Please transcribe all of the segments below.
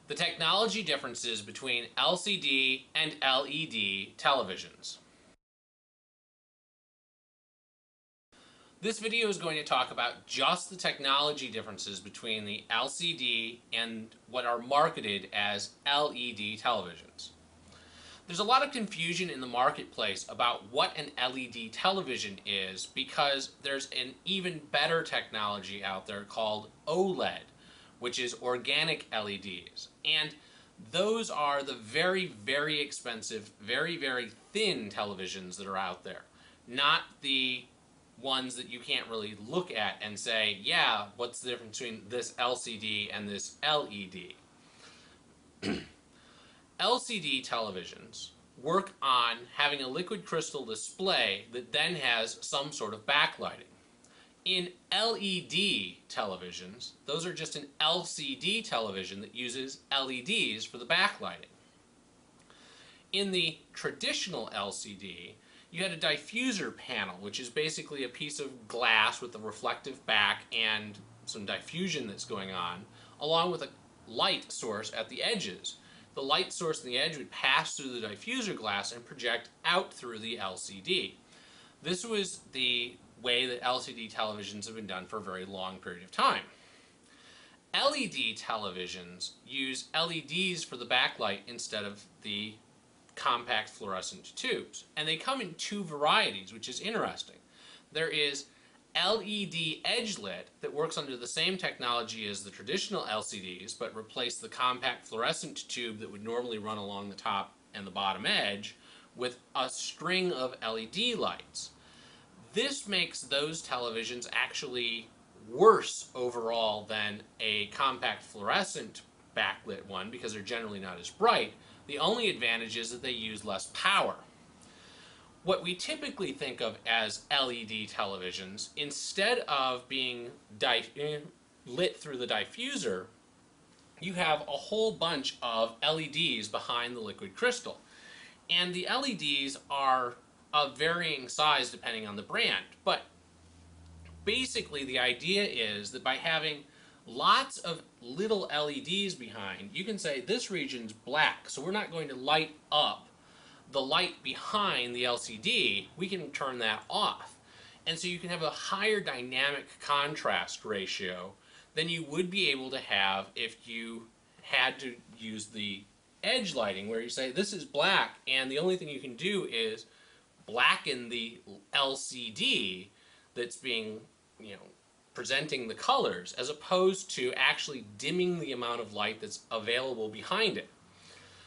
The technology differences between LCD and LED televisions. This video is going to talk about just the technology differences between the LCD and what are marketed as LED televisions. There's a lot of confusion in the marketplace about what an LED television is because there's an even better technology out there called OLED, which is organic LEDs. And those are the very, very expensive, very, very thin televisions that are out there. Not the ones that you can't really look at and say, yeah, what's the difference between this LCD and this LED? LCD televisions work on having a liquid crystal display that then has some sort of backlighting. In LED televisions, those are just an LCD television that uses LEDs for the backlighting. In the traditional LCD, you had a diffuser panel, which is basically a piece of glass with a reflective back and some diffusion that's going on, along with a light source at the edges. The light source on the edge would pass through the diffuser glass and project out through the LCD. This was the way that LCD televisions have been done for a very long period of time. LED televisions use LEDs for the backlight instead of the compact fluorescent tubes. And they come in two varieties, which is interesting. There is LED edge-lit that works under the same technology as the traditional LCDs, but replace the compact fluorescent tube that would normally run along the top and the bottom edge with a string of LED lights. This makes those televisions actually worse overall than a compact fluorescent backlit one because they're generally not as bright. The only advantage is that they use less power. What we typically think of as LED televisions, instead of being lit through the diffuser, you have a whole bunch of LEDs behind the liquid crystal. And the LEDs are of varying size depending on the brand. But basically the idea is that by having lots of little LEDs behind, you can say this region's black, so we're not going to light up the light behind the LCD. We can turn that off. And so you can have a higher dynamic contrast ratio than you would be able to have if you had to use the edge lighting, where you say this is black and the only thing you can do is blacken the LCD that's being, presenting the colors, as opposed to actually dimming the amount of light that's available behind it.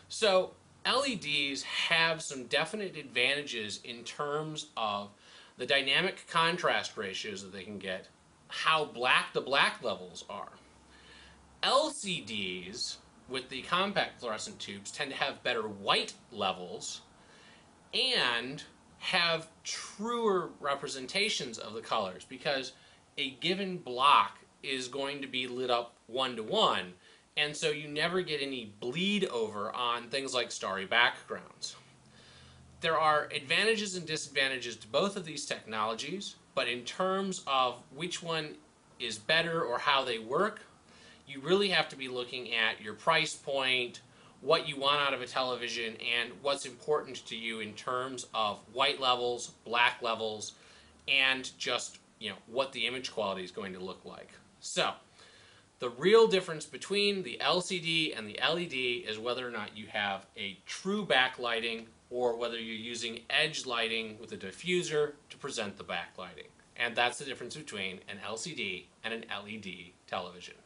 So LEDs have some definite advantages in terms of the dynamic contrast ratios that they can get, how black the black levels are. LCDs with the compact fluorescent tubes tend to have better white levels and have truer representations of the colors because a given block is going to be lit up one-to-one, and so you never get any bleed over on things like starry backgrounds. There are advantages and disadvantages to both of these technologies, but in terms of which one is better or how they work, you really have to be looking at your price point, what you want out of a television, and what's important to you in terms of white levels, black levels, and just what the image quality is going to look like. So the real difference between the LCD and the LED is whether or not you have a true backlighting or whether you're using edge lighting with a diffuser to present the backlighting. And that's the difference between an LCD and an LED television.